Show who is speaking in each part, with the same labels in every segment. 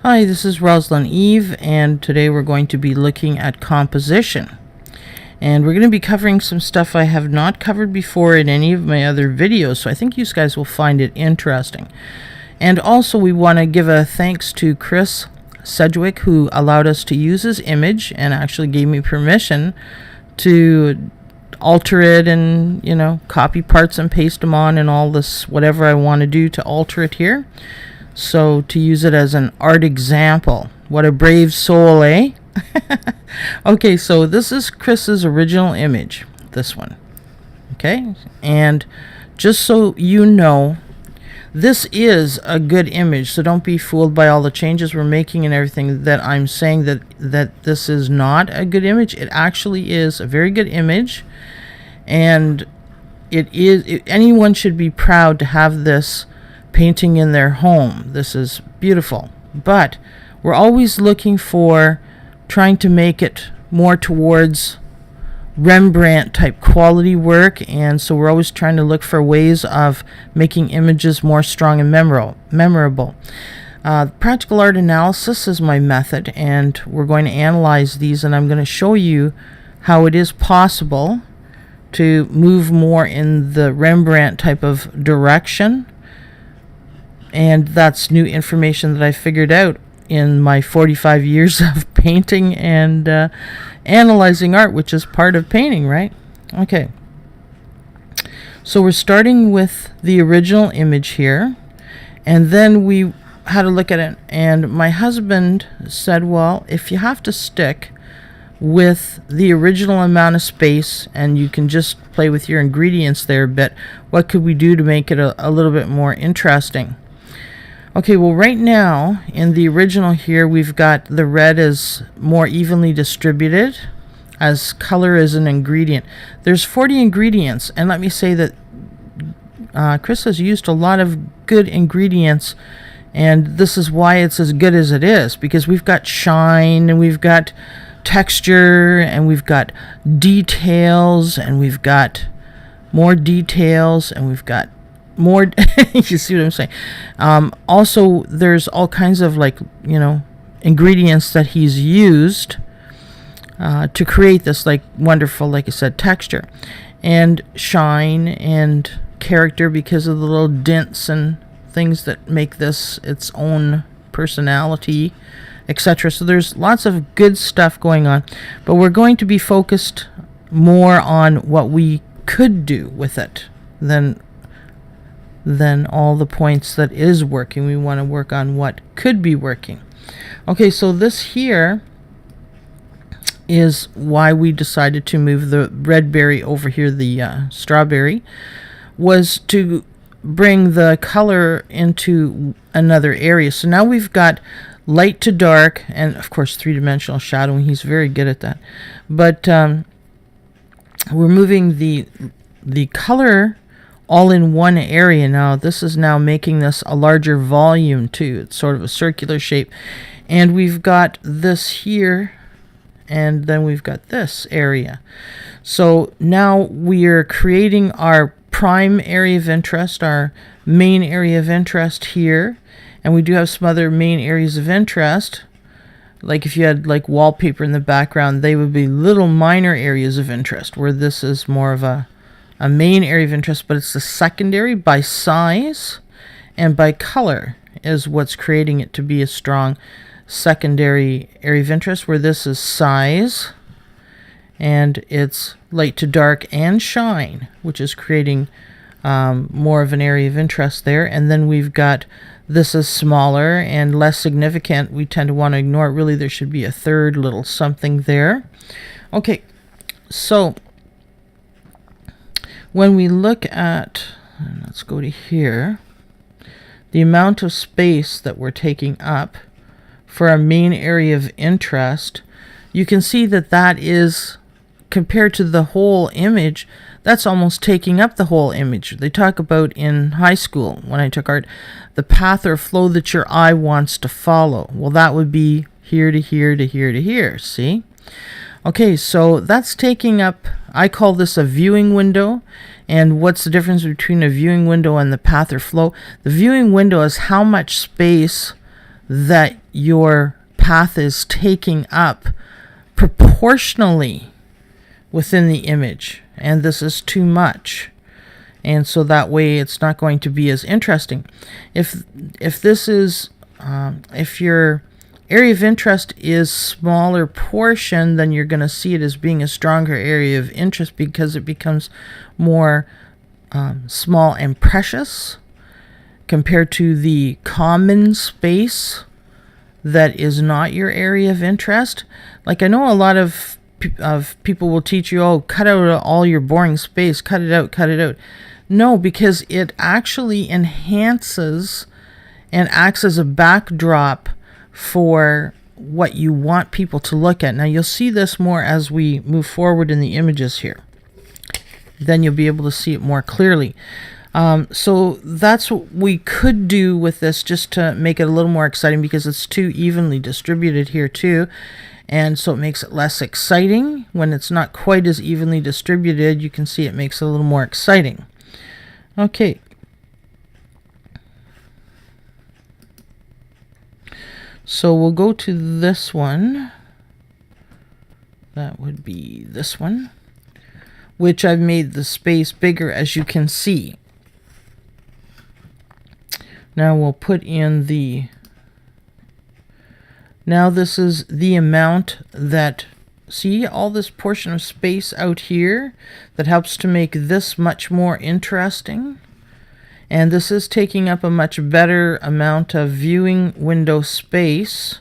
Speaker 1: Hi, this is Roslynn Eve, and today we're going to be looking at composition. And we're going to be covering some stuff I have not covered before in any of my other videos, so I think you guys will find it interesting. And also we want to give a thanks to Chris Sedgwick, who allowed us to use his image and actually gave me permission to alter it and, copy parts and paste them on and all this, whatever I want to do to alter it here. So to use it as an art example. What a brave soul, eh? Okay, so this is Chris's original image, this one. Okay, and just so you know, this is a good image, so don't be fooled by all the changes we're making and everything that I'm saying that this is not a good image. It actually is a very good image, and anyone should be proud to have this painting in their home. This is beautiful, but we're always looking for trying to make it more towards Rembrandt type quality work, and so we're always trying to look for ways of making images more strong and memorable. Practical art analysis is my method, and we're going to analyze these, and I'm going to show you how it is possible to move more in the Rembrandt type of direction. And that's new information that I figured out in my 45 years of painting and analyzing art, which is part of painting, right? Okay. So we're starting with the original image here. And then we had a look at it. And my husband said, well, if you have to stick with the original amount of space and you can just play with your ingredients there a bit, what could we do to make it a little bit more interesting? Okay, well right now in the original here we've got the red is more evenly distributed as color is an ingredient. There's 40 ingredients, and let me say that Chris has used a lot of good ingredients, and this is why it's as good as it is, because we've got shine and we've got texture and we've got details and we've got more details and we've got more you see what I'm saying. Also there's all kinds of ingredients that he's used to create this wonderful, like I said, texture and shine and character because of the little dents and things that make this its own personality, etc. So there's lots of good stuff going on, but we're going to be focused more on what we could do with it than all the points that is working. We want to work on what could be working. Okay, so this here is why we decided to move the red berry over here, the strawberry, was to bring the color into another area. So now we've got light to dark, and of course three-dimensional shadowing. He's very good at that. But we're moving the color all in one area now. This is now making this a larger volume too. It's sort of a circular shape. And we've got this here, and then we've got this area. So now we are creating our prime area of interest, our main area of interest here. And we do have some other main areas of interest. Like if you had wallpaper in the background, they would be little minor areas of interest, where this is more of a main area of interest, but it's the secondary by size and by color is what's creating it to be a strong secondary area of interest, where this is size and it's light to dark and shine, which is creating more of an area of interest there. And then we've got this is smaller and less significant. We tend to want to ignore it. Really, there should be a third little something there. Okay, so when we look at, let's go to here, the amount of space that we're taking up for our main area of interest, you can see that is, compared to the whole image, that's almost taking up the whole image. They talk about in high school, when I took art, the path or flow that your eye wants to follow. Well, that would be here to here to here to here, see? Okay, so that's taking up, I call this a viewing window. And what's the difference between a viewing window and the path or flow? The viewing window is how much space that your path is taking up proportionally within the image, and this is too much. And so that way it's not going to be as interesting. If this is if your area of interest is smaller portion, then you're going to see it as being a stronger area of interest because it becomes more small and precious compared to the common space that is not your area of interest. Like, I know a lot of people will teach you, oh, cut out all your boring space, cut it out, cut it out. No, because it actually enhances and acts as a backdrop for what you want people to look at. Now, you'll see this more as we move forward in the images here. Then you'll be able to see it more clearly. So that's what we could do with this, just to make it a little more exciting, because it's too evenly distributed here too. And so it makes it less exciting. When it's not quite as evenly distributed, you can see it makes it a little more exciting. Okay. So we'll go to this one. That would be this one, which I've made the space bigger, as you can see. Now we'll put in the, now this is the amount that, see all this portion of space out here that helps to make this much more interesting. And this is taking up a much better amount of viewing window space.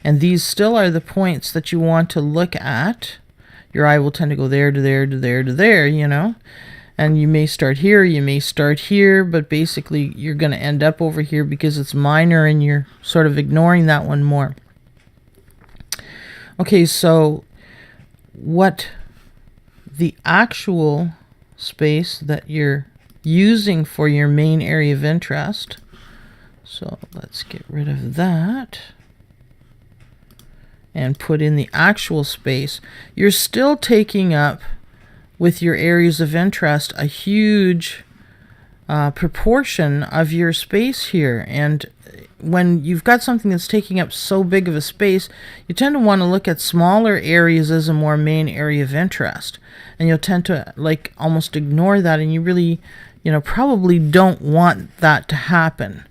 Speaker 1: And these still are the points that you want to look at. Your eye will tend to go there to there to there to there, you know. And you may start here, you may start here, but basically you're going to end up over here because it's minor and you're sort of ignoring that one more. Okay, so what the actual space that you're using for your main area of interest. So let's get rid of that and put in the actual space. You're still taking up, with your areas of interest, a huge proportion of your space here. And when you've got something that's taking up so big of a space, you tend to want to look at smaller areas as a more main area of interest. And you'll tend to like almost ignore that, and you really, you know, probably don't want that to happen.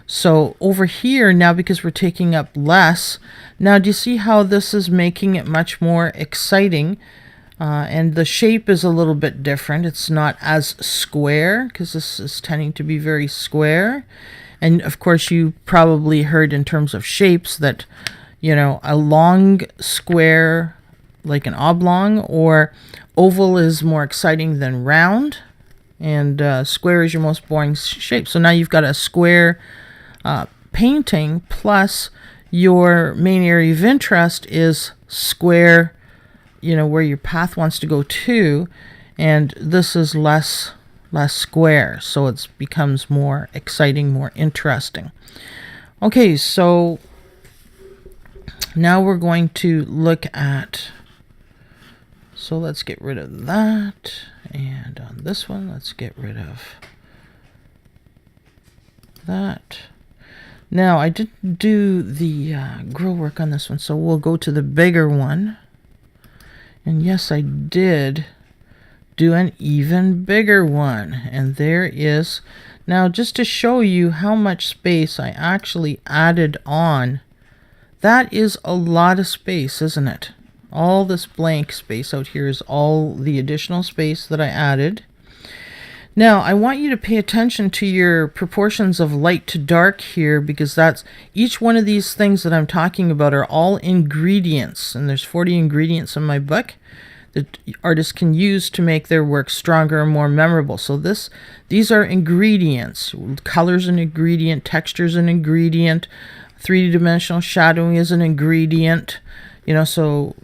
Speaker 1: So over here now, because we're taking up less, now do you see how this is making it much more exciting? And the shape is a little bit different. It's not as square, because this is tending to be very square. And of course you probably heard in terms of shapes that, you know, a long square, like an oblong, or oval is more exciting than round. And square is your most boring shape. So now you've got a square painting, plus your main area of interest is square, you know, where your path wants to go to, and this is less square, so it becomes more exciting, more interesting. Okay, so now we're going to look at, so let's get rid of that, and on this one let's get rid of that. Now I didn't do the grow work on this one, so we'll go to the bigger one. And yes, I did do an even bigger one. And there is, now just to show you how much space I actually added on, that is a lot of space, isn't it? All this blank space out here is all the additional space that I added. Now, I want you to pay attention to your proportions of light to dark here, because that's, each one of these things that I'm talking about are all ingredients, and there's 40 ingredients in my book that artists can use to make their work stronger and more memorable. So these are ingredients. Color's an ingredient, texture's an ingredient, 3D-dimensional shadowing is an ingredient, you know, so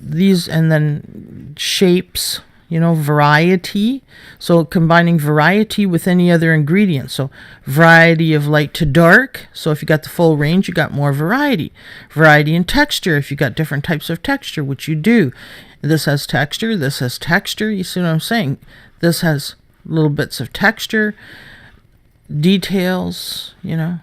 Speaker 1: these, and then shapes, you know, variety. So combining variety with any other ingredient. So variety of light to dark. So if you got the full range, you got more variety. Variety in texture. If you got different types of texture, which you do. This has texture. This has texture. You see what I'm saying? This has little bits of texture. Details, you know.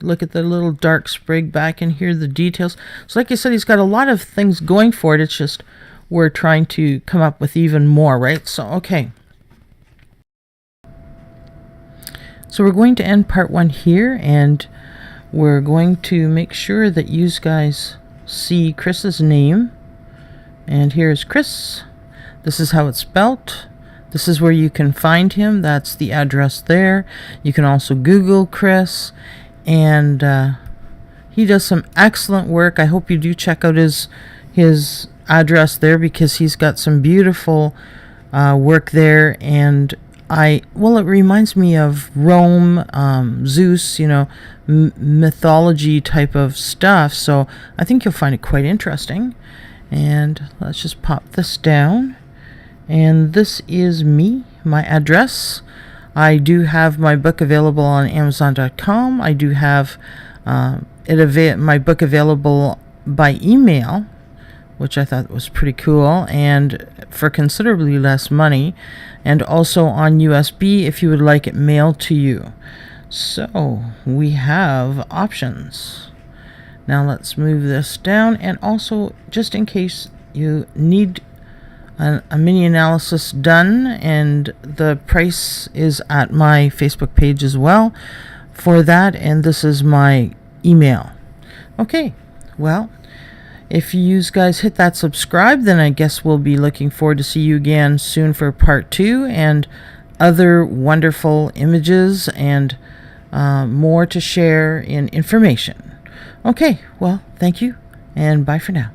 Speaker 1: Look at the little dark sprig back in here, the details. So like I said, he's got a lot of things going for it. It's just we're trying to come up with even more, right? So, okay. So we're going to end part 1 here, and we're going to make sure that you guys see Chris's name. And here's Chris. This is how it's spelt. This is where you can find him. That's the address there. You can also Google Chris, and he does some excellent work. I hope you do check out his address there, because he's got some beautiful work there. And it reminds me of Rome, Zeus, mythology type of stuff. So I think you'll find it quite interesting. And let's just pop this down. And this is me, my address. I do have my book available on Amazon.com. I do have my book available by email, which I thought was pretty cool, and for considerably less money, and also on USB if you would like it mailed to you. So we have options. Now let's move this down, and also just in case you need a mini analysis done, and the price is at my Facebook page as well for that, and this is my email. Okay, well, if you guys hit that subscribe, then I guess we'll be looking forward to see you again soon for part 2 and other wonderful images and more to share in information. Okay, well, thank you, and bye for now.